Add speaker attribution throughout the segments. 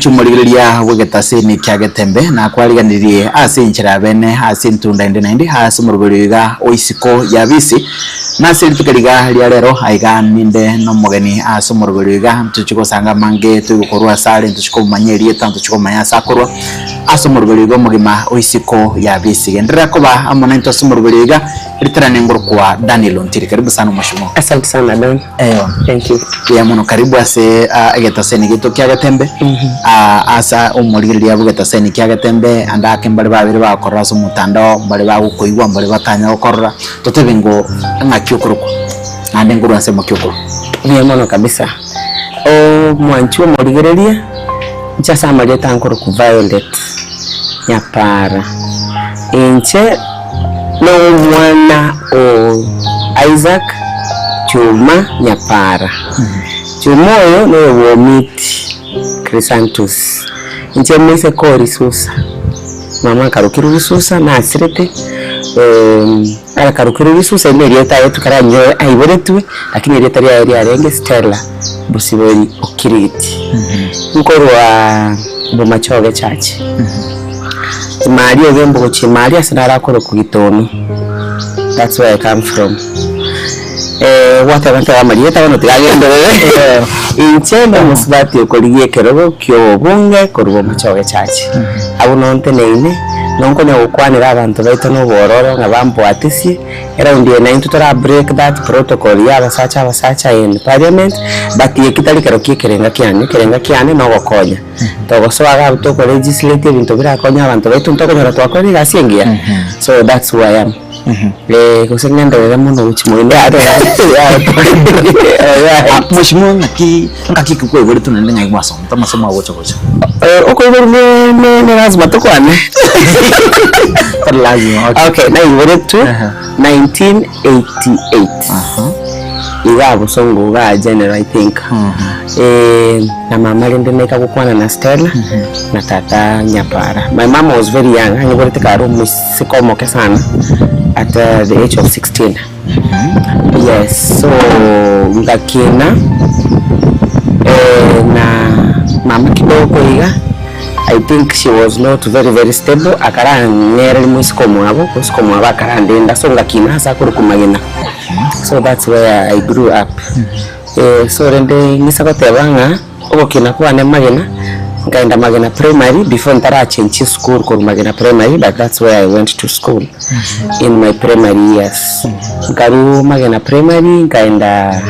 Speaker 1: muchumuriria wegetasini kyagetembe na kwariganirie ase inchira bene ase ntunda inde naindi ase muruguriga oisiko ya bisi na selitukariga ria rero aiga ninde no mugeni ase muruguriga tuchiko sanga mange tugukorwa sare tuchiko manyerie tanto tuchiko manya sakorwa ase muruguriga mugima oisiko ya bisi gendera koba amona into ase muruguriga ritarane ngurukwa Daniel Ontiri. Karibu sana mheshimiwa.
Speaker 2: Asante sana Dan. Thank you.
Speaker 1: Ya muno karibu ase egetaseni gitu kyagetembe. Asa umuriria bugetaseni kyagetembe andake mbali babiri bakorra so mutandao mbali bagukoigwa mbali batanya gukorra totebengo ngakyukuruko ande nguru ase mukyukuru
Speaker 2: ya muno kabisa mwanchu umurigereria nchasa maleta nkuru ku Violet Nyapara inche no mwana Isaac Chuma Nyapara Chumoyo no womiti Chrysanthus inche mwise kori susa mama karukiru susa na asirete ala karukiru susa imerieta yetu karanyo aiboretwe lakini erieta ria arenge Stella Busibori Okiriti nkorwa Bomachoge Church Mali ogembo gochi mali asinara akoro kugitono. That's where I come from. What I want to amali eta wono tigagendo inchendo musbati okoligie kerogo kyo bunge korubo Machoge Church abo nonte neine nonko ne okwanira abantu baito no bororo ngabambo atisi era undie na into tora break that protocol ya basacha in parliament but yekitali kero kikerenga kiane no gokonya to so aga to legislative into bira konya abantu baito ntokonyora twakori gasengia so that's who I am. Kusengenda wala muno uchimwende
Speaker 1: mheshimiwa ngaki kukwegore tunende ngai masomo tamasomo agocha
Speaker 2: okwegore ne lazima tukwane
Speaker 1: lazima
Speaker 2: okay na iwore tu 1988 iwabo songo ga general I think na mama lende neka kukwana na Stella na tata Nyapara. My mom was very young anibore tekaro musikomoke sana at the age of 16. Yes, so ngakina na mama kidogo iga I think she was not very stable akara ngere musikomo abo kusikomo abakara ndenda so ngakina hasa kuri kumagena. So that's where I grew up. So rende nisakotebanga okokina kwane magena ngaenda Magena Primary before ntara change school ko Magena Primary, but that's where I went to school in my primary years. Ngaru Magena Primary ngaenda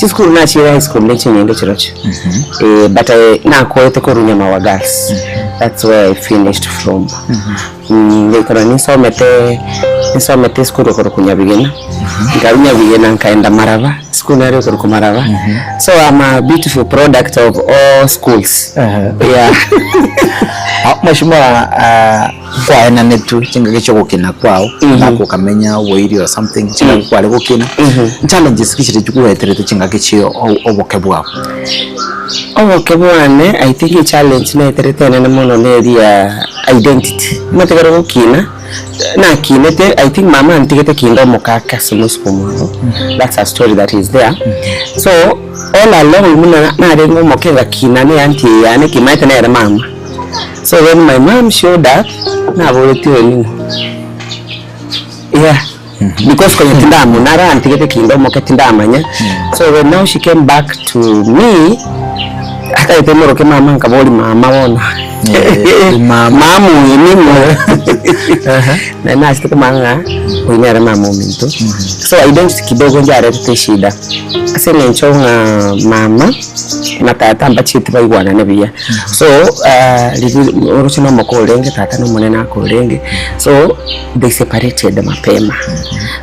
Speaker 2: school na chira high school leche nyende chirocho but na koete ko Runyama Girls. That's where I finished from. Ngikora nisomete school ko Kunyabigena ngarunya bigena ngaenda Marava school na reko ko Marava. So I'm a beautiful product of all schools. Yeah.
Speaker 1: Mheshimiwa kwa ena netu chinga kicho gukina kwao nako kamenya woiri or something chinga kwale gukina challenges kishire chukuheterete chinga kicho oboke bwao
Speaker 2: obokebwane I think a challenge na heterete na mono neria identity mategero gukina na kinete I think mama antigete kindo mukaka sumuskumo. That's a story that is there. So all along muna na rengo mokenga kinane anti yani kimaite na mama. So when my mom showed up na voletiwe ni yeah because kwa tindamu nara antigete kindo moketindamanya. So when now she came back to me aka itemoro ke mama nkaboli mama wona mama mwinimo na nasi kumanga kunyara mama minto. So identity kidogo njare shida asene nchonga mama na tata mbachiti baigwana nebia. So uruchino mokolenge tata no monena akolenge, so they separated mapema.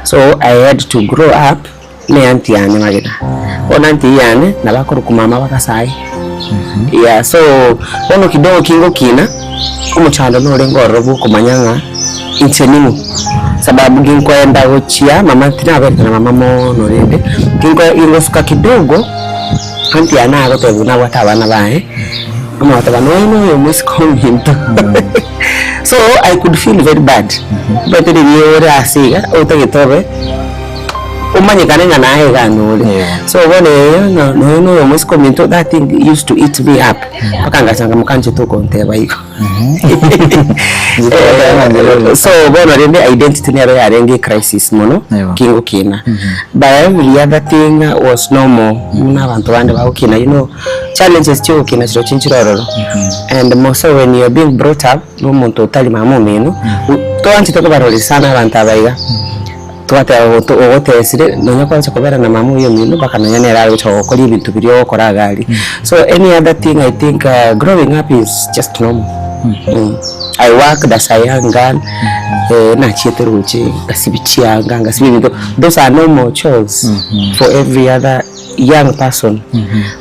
Speaker 2: So I had to grow up ne auntie yane magena ona auntie yane na bakuru kumama bakasai. Yeah, so ono kidogo kingo kina umuchando no lengo robo kumanyanga inchenimu sababu ginkwenda gochia mama tina beta na mama mo no rende ginko ingofuka kidogo anti ana agotebu na watabana bae mama watabana no you must come him to so I could feel very bad but the yore asiga otagetobe umanyikane naye kanole so bone no mwezi komento that thing used to eat me up pakanga changa mukanje to konteba iko so bone rende identity ne yarenge crisis mono kingo kina but every other thing was normal na abantu bande bakina challenges cyo kina cyo chinchiroro and most when you are being brought up no muntu tali mamu meno to anti to baroli sana abantu abaiga twate otesire nonya kwanza kubera na mamu yo mino bakamenya nera cyo okora ibintu biri okora gali so any other thing I think growing up is just normal. I worked as a young girl na chieteruche gasibichianga ngasibido those are normal chores for every other young person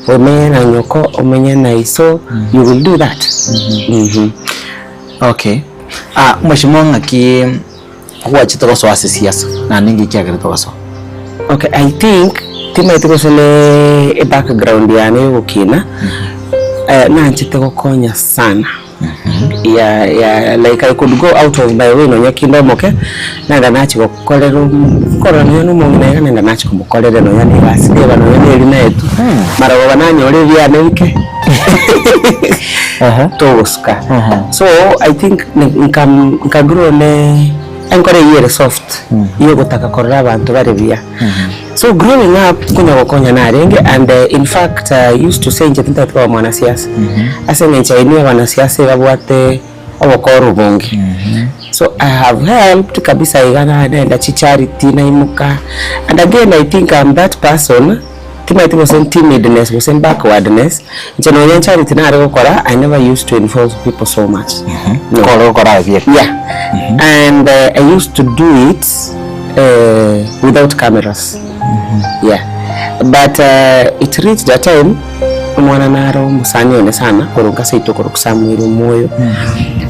Speaker 2: for na nyoko omenye na so you will do that.
Speaker 1: Okay mheshimiwa ngaki huwa chitoko so siasa na ningi kiagere toso.
Speaker 2: Okay, I think tima itukosele background yane ukina na chitoko konya sana. Yeah, like I could go out of my way no nyakindo moke nanga nachi kokolero korona no mongena nanga nachi kokolero no yani basike bano yani linetu mara bananyo ole bya neke toska so I think nkagro ne enkore yere soft iyo gotaka korora abantu bari bya so growing up kunya gokonya na renge and in fact used to say nje kwa mwana siasa asenge chaini wana siasa babwate obokoro bongi so I have helped kabisa igana na charity na imuka and again I think I'm that person it was timidness was backwardness nje charity na gukora I never used to involve people so much and I used to do it without cameras but it reached a time mwana naro musanyone sana koruka saito korukusamwira moyo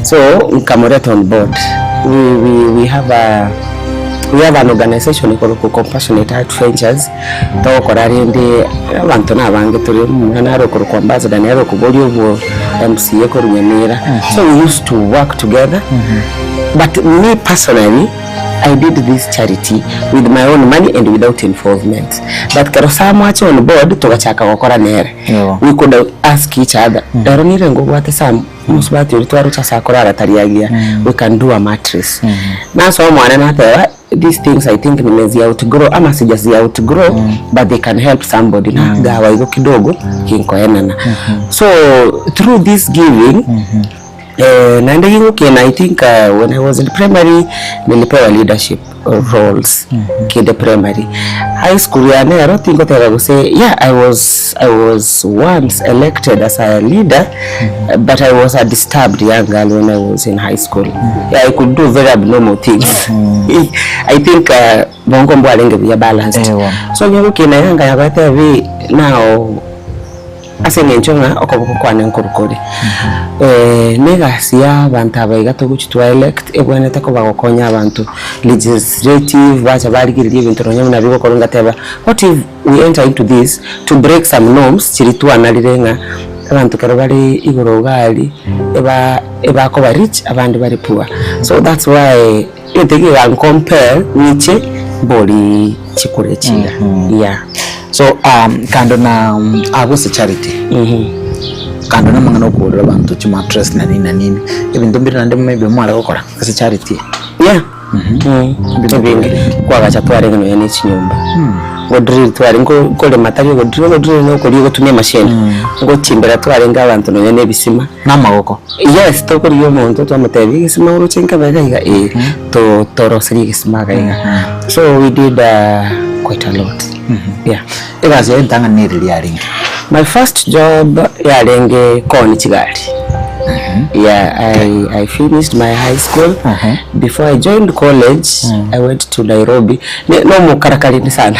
Speaker 2: so nkamoreta on board we have an organization called Compassionate Heart Ventures to korarinde abantu nabange turi mwana naro korukwambaza danero kubori obwo MCA korunyamira so we used to work together but me personally I did this charity with my own money and without involvement. But karosa mwache on board tugachaka gukora nere. We could ask each other. Daronire ngo gwate sam musubati ritwaro cha sakora ratariagia. We can do a mattress. Na so mwana na these things I think nimezi outgrow ama sijazi outgrow but they can help somebody na gawa iko kidogo kinkoenana. So through this giving and I think when I was in primary nilipewa leadership roles kid primary high school I don't think what I would say I was once elected as a leader but I was a disturbed young girl when I was in high school I could do very abnormal things I think bongo mbwalenge bya balanced so nyoke na yanga yabata vi now asenge nchonga okoboko kwane nkorukore negasiya abantu abayiga toguchitwa elect ebwaneta ko bagokonya abantu legislative bacha barigirira ibintu ronyamu nabigo koronga teba what if we enter into this to break some norms chiritu analirenga abantu karo bari igoro gali eba ko rich abandi bari poor so that's why etege an compare niche boli chikurechira
Speaker 1: so kando na abose charity kando na mangano ko abantu chuma trust na nini ibintu mbira ndemo maybe mwala gukora kasi charity
Speaker 2: bingi kwa gacha tware ngeno yani chinyumba godri tware ngo matari godri no ko ligo tunie machine ngo chimbera tware nga abantu no yene bisima
Speaker 1: na magoko
Speaker 2: yes to ko liyo muntu to amatebi bisima uruchenka baga to torosiri bisima ga so we did quite a lot.
Speaker 1: It was a young nearly.
Speaker 2: My first job yarenge koni chigari. I finished my high school. Before I joined college, I went to Nairobi. No more karakari sana.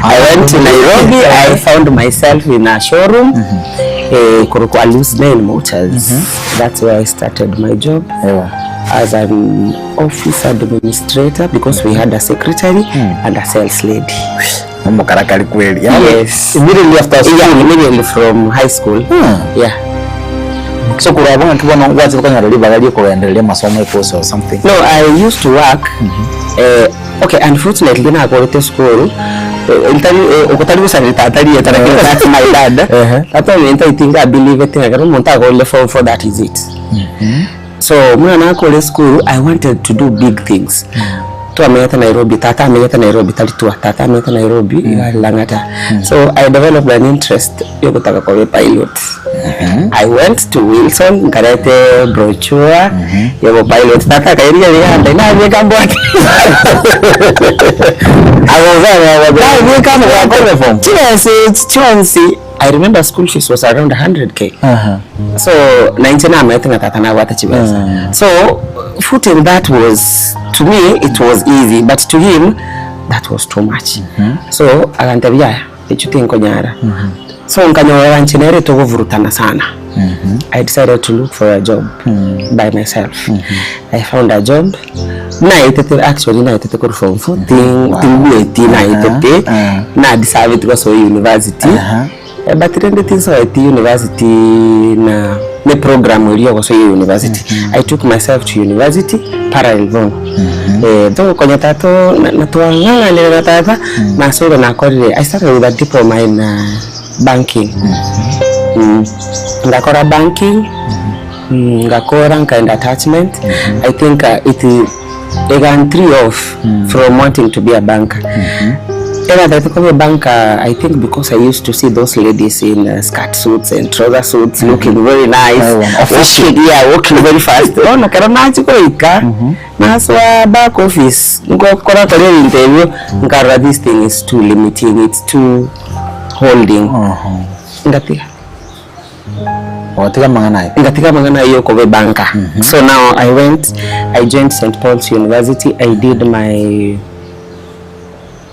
Speaker 2: I went to Nairobi. I found myself in a showroom. Kurukwa Loose Nail Motors. That's where I started my job. As an office administrator because we had a secretary and a sales lady. Yes.
Speaker 1: Immediately after school?
Speaker 2: Yeah, immediately from high school.
Speaker 1: So kurabonga kibona wazi bakanya rali bagali ko endelea masomo course or something?
Speaker 2: No, I used to work Okay, unfortunately na quality school ukutari sanita atari that's my dad. Hata mimi think I believe it ngakaro monta go le for that is it. So mwana na quality school I wanted to do big things. To ameta Nairobi, tata ameta Nairobi, talitua tata ameta Nairobi Langata. So I developed an interest yokutaka kwa pilot. I went to Wilson, ngarete brochure yoko pilot. Tata kairia yanda ina weka mbwati. I remember school fees was around 100k. So 19 ameta na tata na wata chibesa. So footing that was, to me it was easy, but to him that was too much. So akantabia ichutinko nyara. So nkanyora nchenere togovurutana sana. I decided to look for a job by myself. I found a job. Na itete ko from 14 na decided to go to university. But then the things at university na the program uli go to university. I took myself to university parallel. Though kwenye tato na tuangana na tata na so na kodi. I started with a diploma in banking. Ngakora banking, ngakora nkaenda attachment. I think it began 3 off from wanting to be a banker. And I became a banker, I think because I used to see those ladies in skirt suits and trouser suits looking very nice, walking very fast. Oh, nakarana chiko ika. Naswa back office. Ngokora kore interview. Ngara this thing is too limiting. It's too holding. Ngatika mangana hiyo kwa banka. So now I joined St. Paul's University. I did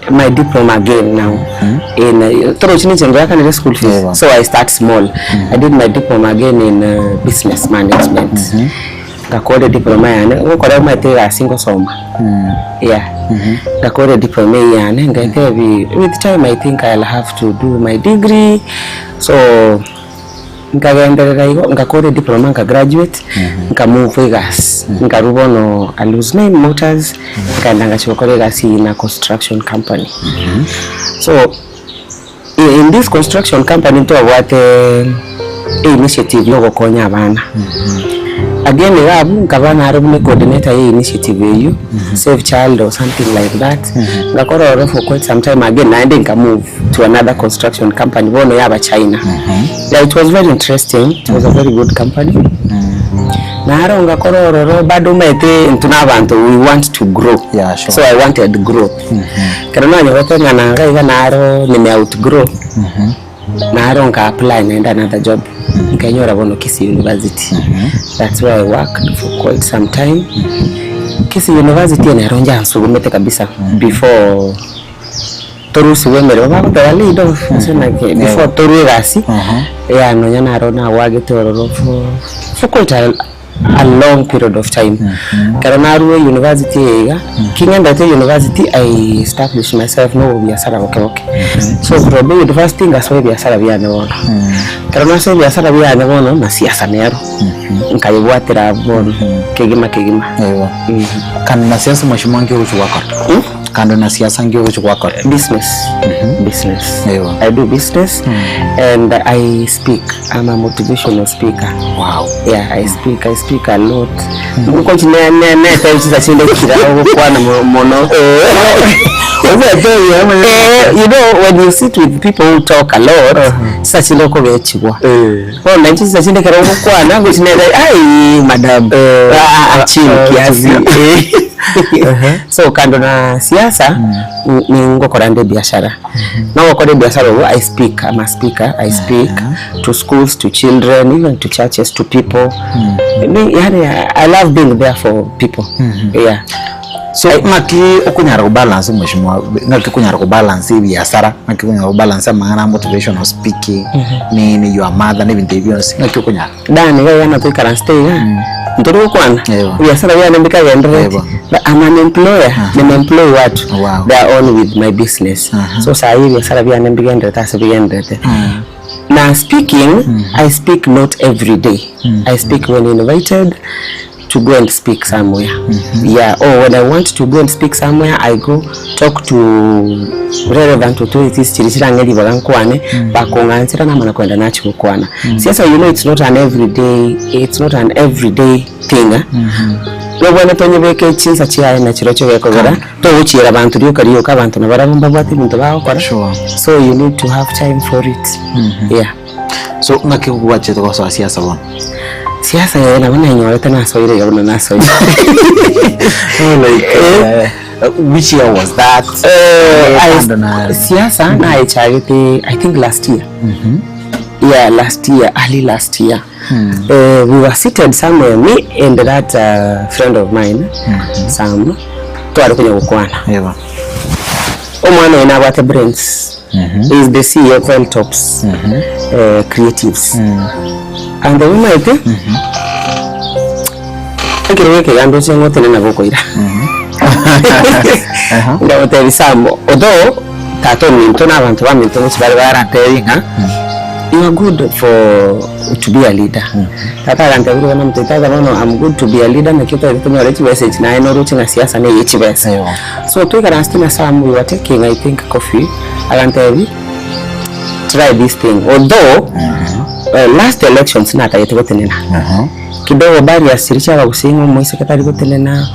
Speaker 2: my diploma again now in school fees. So I start small. I did my diploma again in business management. Ngakora diploma yana ngokora maitera single soma. Ngakora diploma yana ngakevi with time I think I'll have to do my degree. So ngakora diploma ngagraduate ngamove gas ngarubono Alus 9 Motors ngandanga chokore gas in a construction company. So in this construction company to what initiative yo konya abana again rabu ngabana arabu coordinator initiative you save child or something like that. Ngakora for quite some time again and then move to another construction company bono yaba China. Yeah, it was very interesting. It was a very good company. Naro ngakora bado mete ntunabantu we want to grow. Yeah, sure. So I wanted growth. Kana nyote ngana naro nime outgrow. Naro nga apply na another job. Nkanyora bono Kisii University. That's where I worked for quite some time. Kisii University naronja nsugumete kabisa before Torusi wemere wabakutara lido before Toru gasi yeah no nyana rona wagete ororo for quite a long period of time. Karanaru University Kingenda University I established myself no biashara okay. So from university ngasoe biashara byane bona. Karanaso biashara byane bona na siasa nero. Nkayibwatira bona kegima. Kan na siasa mashimangi uchuwaka. Kando na siasa ngio uchuwaka. Business. I do business and I speak. I'm a motivational speaker. Wow. Yeah, I speak a lot. You know, when you sit with people who talk a lot, such a local vechua. Oh, madam, so kando na siasa ningo korande biashara. Now korande biashara I speak. I'm a speaker. I speak to schools, to children, even to churches, to people. I love being there for people. Yeah. So ngaki okunyara balance mheshimiwa ngaki kunyara balance biashara ngaki kunyara balance mangana motivational speaking ni your mother ni interviews ngaki okunyara dani wewe na tu current stay ndoro kwana biashara yana mbika yendre I'm an employer ni employee watu they are on with my business so saa hii biashara yana mbika yendre tasa yendre now speaking I speak not every day I speak when invited to go and speak somewhere. Yeah, or when I want to go and speak somewhere, I go talk to relevant authorities chirichirangeli bagankwane bakongansira namana kwenda nacho kwana. Siasa, you know, it's not an everyday thing. Lobone tonyebeke chinsa chiaye na chirocho bekogera to uchira abantu ryoka abantu nabarabumba bwati bintu bakora. So you need to have time for it. Yeah.
Speaker 1: So nakikuwache to kwa siasa bona.
Speaker 2: Siasa yana bana nyorete na soire yabona na soire.
Speaker 1: Which year was that?
Speaker 2: Siasa na ichagete I think last year. Yeah, early last year. We were seated somewhere, me and that friend of mine, Sam, twari kwenye ukwana.
Speaker 1: Yeba.
Speaker 2: Omwana ina wate brains. He is the CEO of L-Tops Creatives. And the woman ite, akireweke gando chengote nina gokoira. Ndawoteri Sambo. Although, tato minto na abantu ba minto muchibari barateringa. You are good to be a leader. Tata kantabiri wana mtetaza mano, I'm good to be a leader na kita rito mwa rechi message na ino ruchi na siasa na yechi besa. So tuika na stina Sam, we were taking, I think, coffee. Akantabi, try this thing. Although, last elections na atayete gote nena. Kidogo bari ya siricha wa kusingo mwisi katari gote nena.